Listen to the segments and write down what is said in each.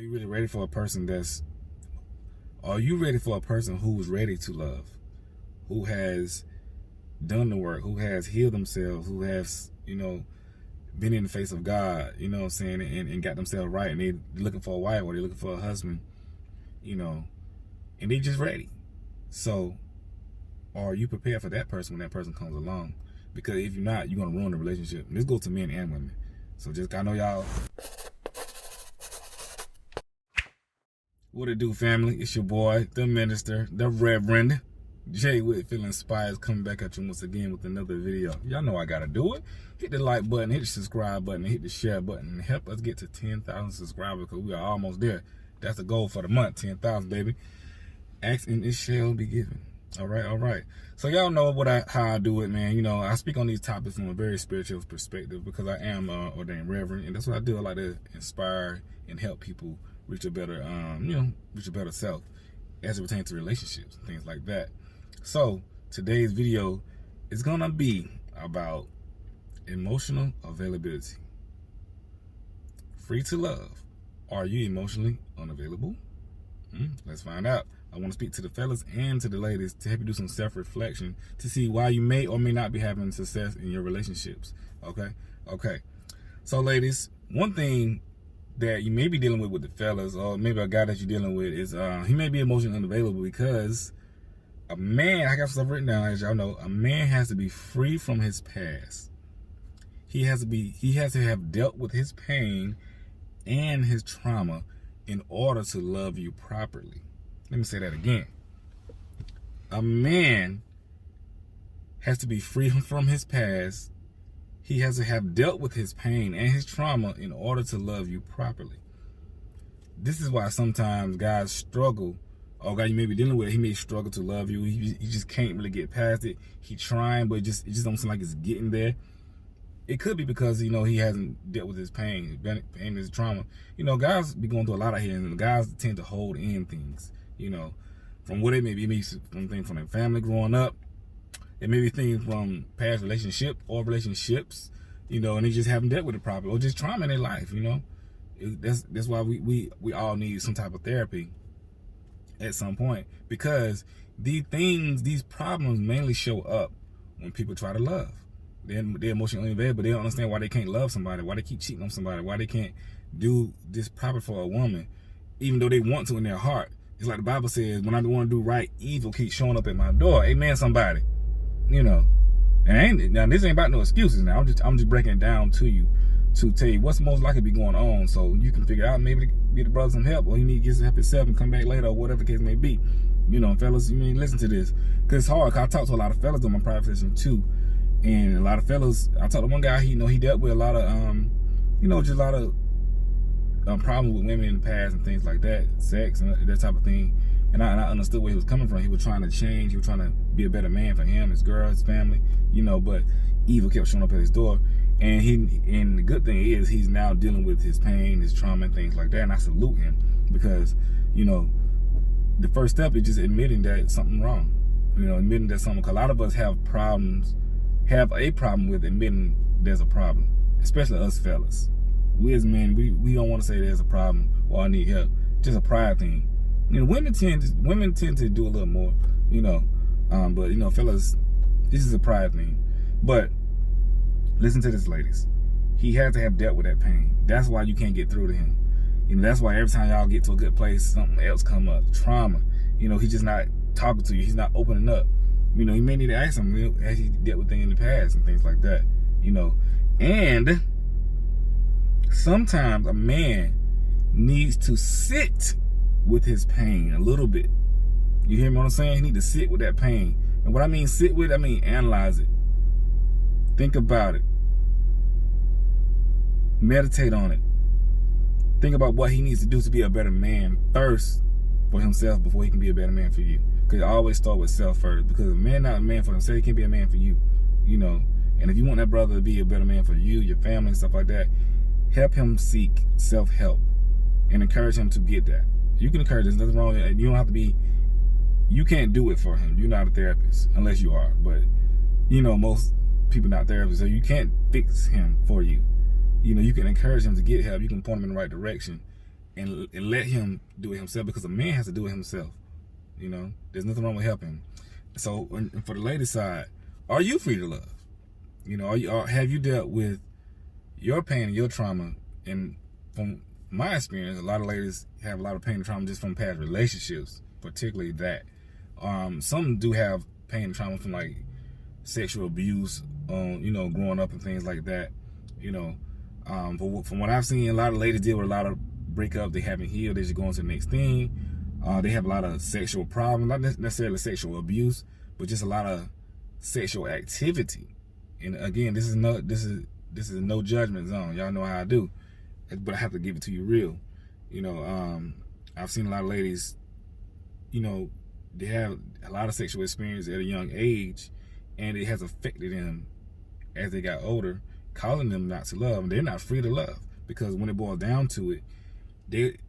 you really ready for a person are you ready for a person who's ready to love, who has done the work, who has healed themselves, who has, been in the face of God, you know what I'm saying, and got themselves right, and they looking for a wife or they looking for a husband, and they just ready. So are you prepared for that person when that person comes along? Because if you're not, you're going to ruin the relationship. And this goes to men and women. So just, I know y'all. What it do, family? It's your boy, the minister, the Reverend Jay Whitfield Inspires, coming back at you once again with another video. Y'all know I gotta do it. Hit the like button, hit the subscribe button, and hit the share button, and help us get to 10,000 subscribers, because we are almost there. That's the goal for the month, 10,000, baby. Ask and it shall be given. All right. So y'all know how I do it, man. I speak on these topics from a very spiritual perspective because I am ordained reverend, and that's what I do. I like to inspire and help people reach a better, reach a better self as it pertains to relationships and things like that. So today's video is gonna be about emotional availability. Free to love. Are you emotionally unavailable? Let's find out. I want to speak to the fellas and to the ladies to help you do some self-reflection to see why you may or may not be having success in your relationships. Okay. So ladies, one thing that you may be dealing with the fellas, or maybe a guy that you're dealing with, is he may be emotionally unavailable because a man, I got stuff written down, as y'all know, a man has to be free from his past. He has to have dealt with his pain and his trauma in order to love you properly. Let me say that again. A man has to be free from his past. He has to have dealt with his pain and his trauma in order to love you properly. This is why sometimes guys struggle, or guy you may be dealing with, he may struggle to love you. He just can't really get past it. He trying, but it just don't seem like it's getting there. It could be because, he hasn't dealt with his pain and his trauma. Guys be going through a lot out here, and guys tend to hold in things, from what it may be. It may be something from their family growing up. It may be things from past relationships, and they just haven't dealt with it properly, or just trauma in their life, That's why we all need some type of therapy at some point, because these problems mainly show up when people try to love. They're emotionally unavailable. They don't understand why they can't love somebody, why they keep cheating on somebody, why they can't do this proper for a woman, even though they want to in their heart. It's like the Bible says, when I want to do right, evil keeps showing up at my door. Amen, somebody. And now this ain't about no excuses. Now I'm just breaking it down to you to tell you what's most likely to be going on, so you can figure out, maybe to get the brother some help, or you need to get some help yourself and come back later, or whatever the case may be. Fellas, you need to listen to this, because it's hard. Cause I talk to a lot of fellas on my private session too. And a lot of fellas, I talked to one guy, he dealt with a lot of, just a lot of problems with women in the past and things like that, sex and that type of thing. And I understood where he was coming from. He was trying to change. He was trying to be a better man for him, his girl, his family, but evil kept showing up at his door. And the good thing is he's now dealing with his pain, his trauma, and things like that. And I salute him, because, the first step is just admitting that something's wrong. Admitting that something, because a lot of us have a problem with admitting there's a problem, especially us fellas. We as men, we don't want to say there's a problem or I need help. Just a pride thing. Women tend to do a little more, but fellas, this is a pride thing. But listen to this, ladies. He had to have dealt with that pain. That's why you can't get through to him. That's why every time y'all get to a good place, something else come up. Trauma. He's just not talking to you. He's not opening up. You may need to ask him, has he dealt with things in the past and things like that, And sometimes a man needs to sit with his pain a little bit. You hear me what I'm saying? He needs to sit with that pain. And what I mean sit with, I mean analyze it. Think about it. Meditate on it. Think about what he needs to do to be a better man first for himself before he can be a better man for you. Because I always start with self first. Because a man not a man for himself, he can't be a man for you. And if you want that brother to be a better man for you, your family, and stuff like that, help him seek self-help and encourage him to get that. You can encourage. There's nothing wrong. You don't have to be. You can't do it for him. You're not a therapist unless you are. But most people not therapists, so you can't fix him for you. You can encourage him to get help. You can point him in the right direction, and let him do it himself, because a man has to do it himself. You know, there's nothing wrong with helping. So, and for the lady side, are you free to love? You know, have you dealt with your pain and your trauma? And from my experience, a lot of ladies have a lot of pain and trauma just from past relationships, particularly that. Some do have pain and trauma from like sexual abuse, you know, growing up and things like that. You know, but from what I've seen, a lot of ladies deal with a lot of breakup. They haven't healed. They just going to the next thing. They have a lot of sexual problems, not necessarily sexual abuse, but just a lot of sexual activity. And again, this is a no judgment zone. Y'all know how I do, but I have to give it to you real. You know, I've seen a lot of ladies, you know, they have a lot of sexual experience at a young age, and it has affected them as they got older, causing them not to love. And they're not free to love, because when it boils down to it,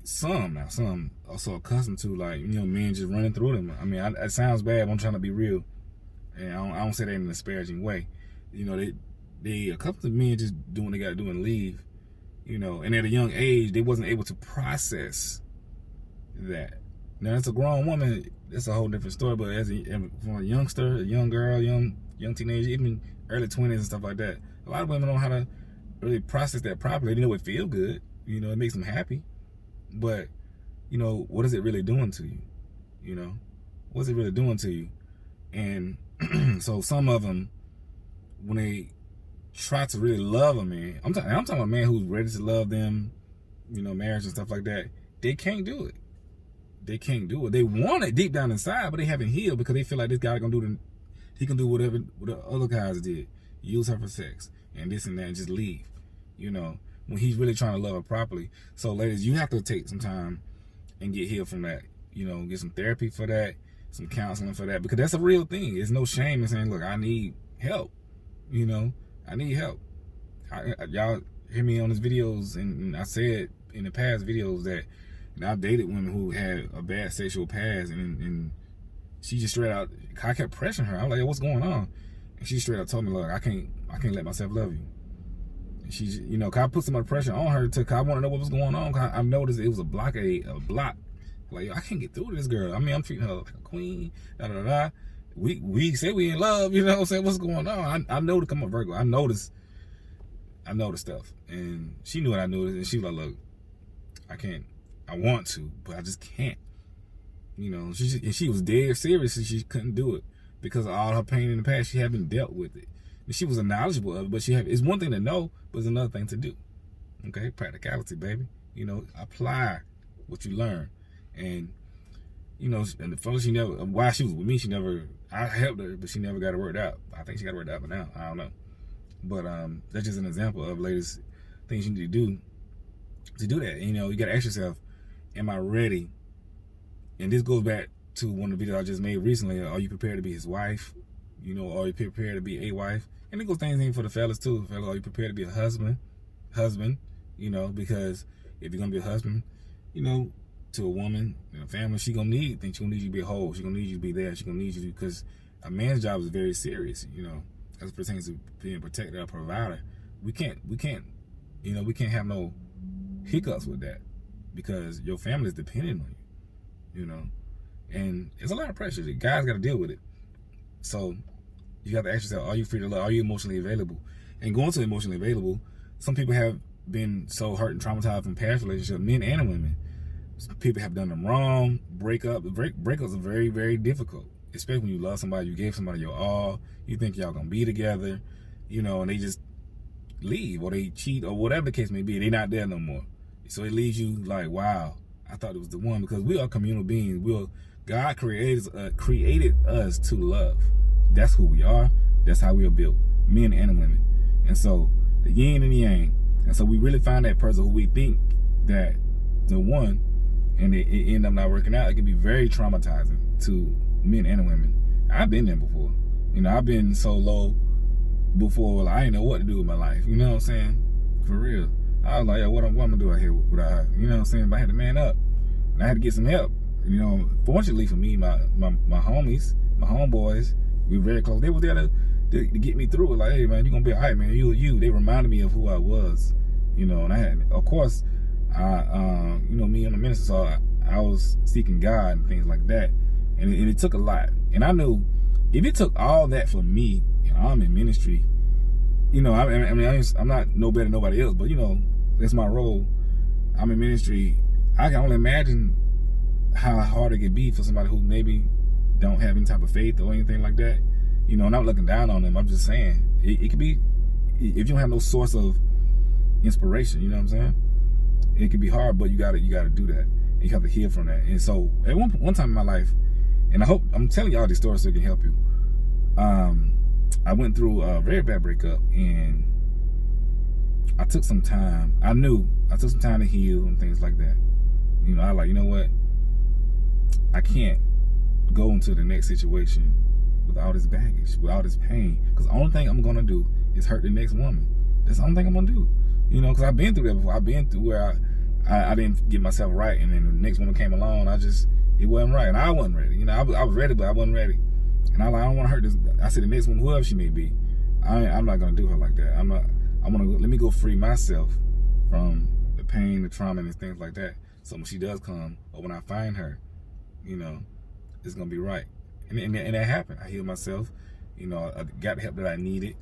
some are so accustomed to, like, you know, men just running through them. I mean, it sounds bad, but I'm trying to be real, and I don't say that in a disparaging way. You know, they a couple of men just doing what they got to do and leave. You know, and at a young age, they wasn't able to process that. Now, as a grown woman, that's a whole different story. But from a youngster, a young girl, young teenager, even early 20s and stuff like that, a lot of women don't know how to really process that properly. They know it feel good. You know, it makes them happy. But, you know, what is it really doing to you? You know, what's it really doing to you? And so some of them, when they try to really love a man, I'm talking about a man who's ready to love them, you know, marriage and stuff like that, they can't do it. They can't do it. They want it deep down inside, but they haven't healed, because they feel like this guy he can do whatever the other guys did, use her for sex and this and that, and just leave. You know, when he's really trying to love her properly. So, ladies, you have to take some time and get healed from that. You know, get some therapy for that, some counseling for that, because that's a real thing. There's no shame in saying, look, I need help. You know, I need help. Y'all hear me on these videos, and I said in the past videos that, you know, I've dated women who had a bad sexual past, and she just straight out, I kept pressuring her. I was like, what's going on? And she straight out told me, look, I can't let myself love you. And she, you know, I put so much pressure on her I want to know what was going on. I noticed it was a block. Like, I can't get through to this girl. I mean, I'm treating her like a queen, da-da-da-da. We say we in love, you know what I'm saying? What's going on? I know to come a Virgo. I noticed stuff. And she knew what I knew, and she was like, look, I can't. I want to, but I just can't. You know, she was dead serious, and she couldn't do it because of all her pain in the past. She hadn't dealt with it. And she was knowledgeable of it, but it's one thing to know, but it's another thing to do. Okay, practicality, baby. You know, apply what you learn. And, you know, and the fellow, while she was with me, I helped her, but she never got it worked out. I think she got it worked out, but now, I don't know. But that's just an example of, ladies, things you need to do that. And, you know, you got to ask yourself, am I ready? And this goes back to one of the videos I just made recently. Are you prepared to be his wife? You know, are you prepared to be a wife? And it goes things in for the fellas too. Fellas, are you prepared to be a husband? You know, because if you're gonna be a husband, you know, to a woman and a family, she's gonna need you to be a whole. She's gonna need you to be there. She's gonna need you to, because a man's job is very serious, you know, as it pertains to being a protector or provider. We can't, you know, we can't have no hiccups with that, because your family is dependent on you, you know. And it's a lot of pressure. The guys got to deal with it. So you got to ask yourself, are you free to love? Are you emotionally available? And going to emotionally available, some people have been so hurt and traumatized from past relationships, men and women. Some people have done them wrong. Breakups are very, very difficult, especially when you love somebody, you gave somebody your all, you think y'all gonna be together, you know, and they just leave, or they cheat, or whatever the case may be. They're not there no more. So it leaves you like, wow, I thought it was the one, because we are communal beings. God created us to love. That's who we are. That's how we are built, men and women. And so the yin and the yang. And so we really find that person who we think that the one, and it end up not working out. It can be very traumatizing to men and women. I've been there before. You know, I've been so low before, like, I didn't know what to do with my life. You know what I'm saying? For real. I was like, yeah, what I'm gonna do out here without her? You know what I'm saying? But I had to man up. And I had to get some help. You know, fortunately for me, my homies, my homeboys, we were very close. They were there to get me through it. Like, hey, man, you're gonna be all right, man. You. They reminded me of who I was. You know, and I had, of course, Me and the minister, so I was seeking God and things like that, and it took a lot. And I knew if it took all that for me, and I'm in ministry, I'm not no better than nobody else, but that's my role. I'm in ministry. I can only imagine how hard it could be for somebody who maybe don't have any type of faith or anything like that. I'm not looking down on them. I'm just saying it could be, if you don't have no source of inspiration, you know what I'm saying? It can be hard, but you gotta do that. And you have to heal from that. And so at one time in my life, and I hope I'm telling y'all this story so it can help you. I went through a very bad breakup, and I took some time. I took some time to heal and things like that. I like, you know what? I can't go into the next situation with all this baggage, with all this pain, because the only thing I'm gonna do is hurt the next woman. That's the only thing I'm gonna do. Because I've been through that before. I've been through where I didn't get myself right, and then the next woman came along, it wasn't right, and I wasn't ready. I was ready, but I wasn't ready. And I don't want to hurt this. I said the next one, whoever she may be, I'm not gonna do her like that. Let me go free myself from the pain, the trauma, and things like that. So when she does come, or when I find her, it's gonna be right. And that happened. I healed myself. I got the help that I needed.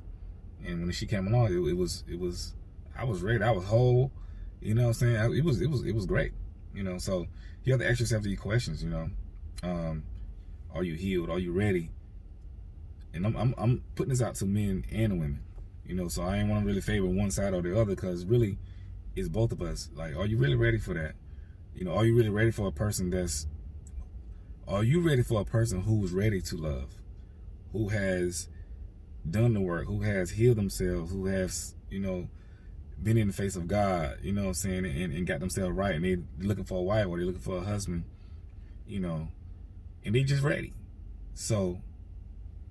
And when she came along, it was. I was ready. I was whole. You know what I'm saying? It was great. So you have to ask yourself these questions. Are you healed? Are you ready? And I'm putting this out to men and women. So I ain't want to really favor one side or the other, because really it's both of us. Like, are you really ready for that? Are you really ready for a person are you ready for a person who's ready to love, who has done the work, who has healed themselves, who has, been in the face of God, what I'm saying, and got themselves right, and they're looking for a wife or they're looking for a husband, and they just ready. So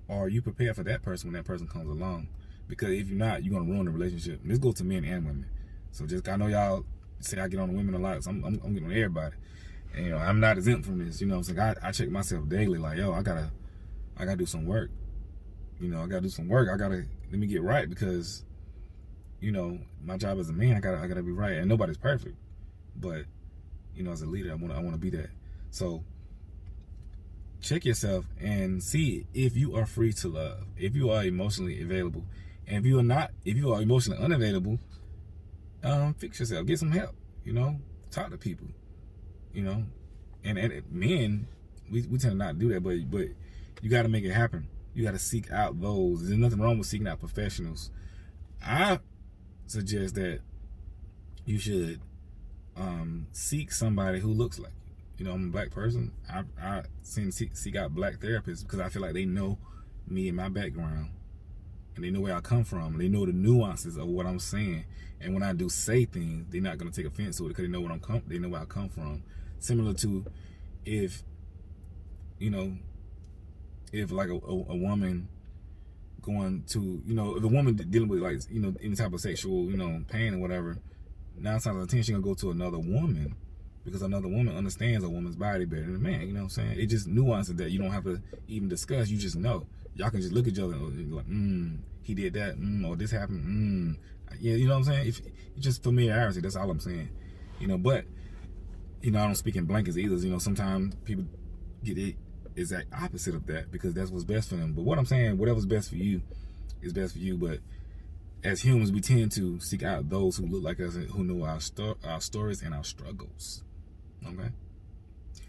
are you prepared for that person when that person comes along? Because if you're not, you're going to ruin the relationship. And this goes to men and women. So I know y'all say I get on the women a lot, so I'm getting on everybody. And, I'm not exempt from this. What I'm saying? I check myself daily, like, I gotta do some work. I gotta do some work. Let me get right, because, my job as a man, I gotta be right. And nobody's perfect. But, as a leader, I want to be that. So check yourself and see if you are free to love, if you are emotionally available. And if you are emotionally unavailable, fix yourself, get some help, talk to people, and men, we tend to not do that, but you got to make it happen. You got to seek out those. There's nothing wrong with seeking out professionals. I suggest that you should seek somebody who looks like you. I'm a black person. I seek out black therapists, because I feel like they know me and my background, and they know where I come from. They know the nuances of what I'm saying, and when I do say things, they're not gonna take offense to it, because they know they know where I come from. Similar to if like a woman going to, if a woman dealing with, like, any type of sexual, pain or whatever, 9 times out of 10 she's gonna go to another woman, because another woman understands a woman's body better than a man. You know what I'm saying? It just nuances that you don't have to even discuss. You just know. Y'all can just look at each other and like, he did that, or this happened, yeah, you know what I'm saying? If it's just familiarity, that's all I'm saying. But I don't speak in blankets either. Sometimes people get the exact opposite of that, because that's what's best for them. But what I'm saying, whatever's best for you is best for you. But as humans, we tend to seek out those who look like us and who know our stories and our struggles. Okay.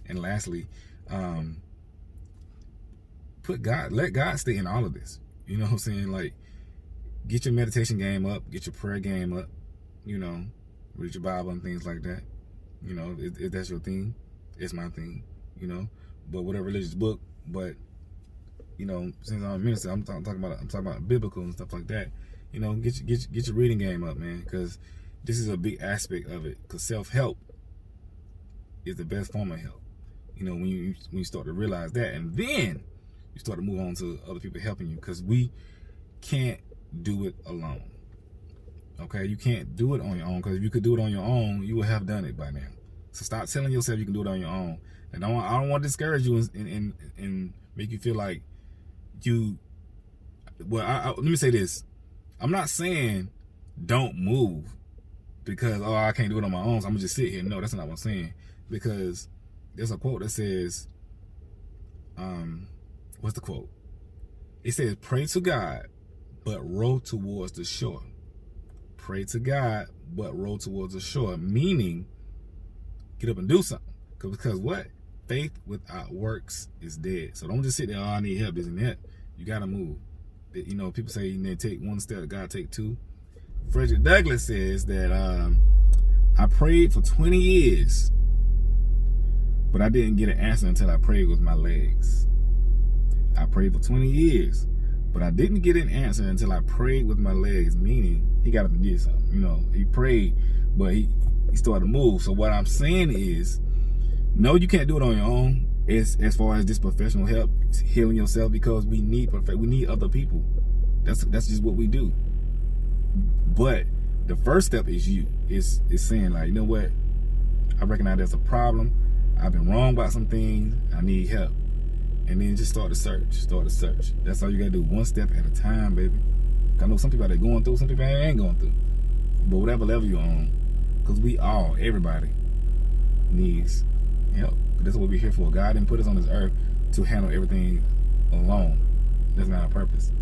And lastly, let God stay in all of this. You know what I'm saying? Like, get your meditation game up, get your prayer game up, read your Bible and things like that. If that's your thing, it's my thing, but whatever religious book, but, since I'm a minister, I'm talking about biblical and stuff like that. Get your reading game up, man, because this is a big aspect of it, because self-help is the best form of help. When you start to realize that, and then you start to move on to other people helping you, because we can't do it alone. Okay, you can't do it on your own, because if you could do it on your own, you would have done it by now. So stop telling yourself you can do it on your own. And I don't want to discourage you and make you feel like you. Well, let me say this: I'm not saying don't move, because, oh, I can't do it on my own, so I'm gonna just sit here. No, that's not what I'm saying. Because there's a quote that says, what's the quote? It says, pray to God, but row towards the shore. Pray to God, but row towards the shore. Meaning, get up and do something. Because what? Faith without works is dead. So don't just sit there, oh, I need help, this and that. You gotta move. You know, people say you need to take one step, God take two. Frederick Douglass says that I prayed for 20 years, but I didn't get an answer until I prayed with my legs. I prayed for 20 years, but I didn't get an answer until I prayed with my legs, meaning he got up and did something. You know, he prayed, but he started to move. So what I'm saying is, no, you can't do it on your own. As far as this professional help, healing yourself, because we need other people. That's just what we do. But the first step is you. It's saying, like, you know what? I recognize there's a problem. I've been wrong about some things. I need help. And then just start to search. Start to search. That's all you gotta do. One step at a time, baby. I know some people are going through, some people ain't going through. But whatever level you're on, because everybody needs help. That's what we're here for. God didn't put us on this earth to handle everything alone. That's not our purpose.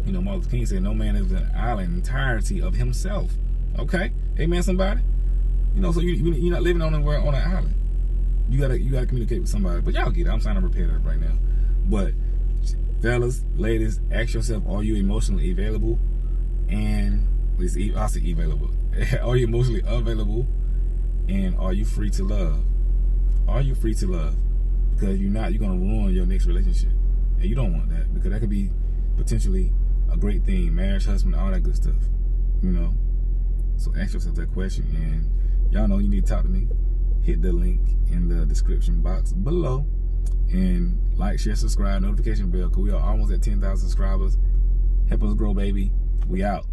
You know, Martin Luther King said, no man is an island entirety of himself. Okay? Amen, somebody? You know, so you're not living on an island. You gotta communicate with somebody. But y'all get it. I'm sounding repetitive right now. But fellas, ladies, ask yourself, are you emotionally available? And I'll say available. Are you emotionally available? And are you free to love? Are you free to love? Because you're not, you're gonna ruin your next relationship. And you don't want that, because that could be potentially a great thing. Marriage, husband, all that good stuff. You know? So ask yourself that question, and y'all know you need to talk to me. Hit the link in the description box below, and like, share, subscribe, notification bell, because we are almost at 10,000 subscribers. Help us grow, baby. We out.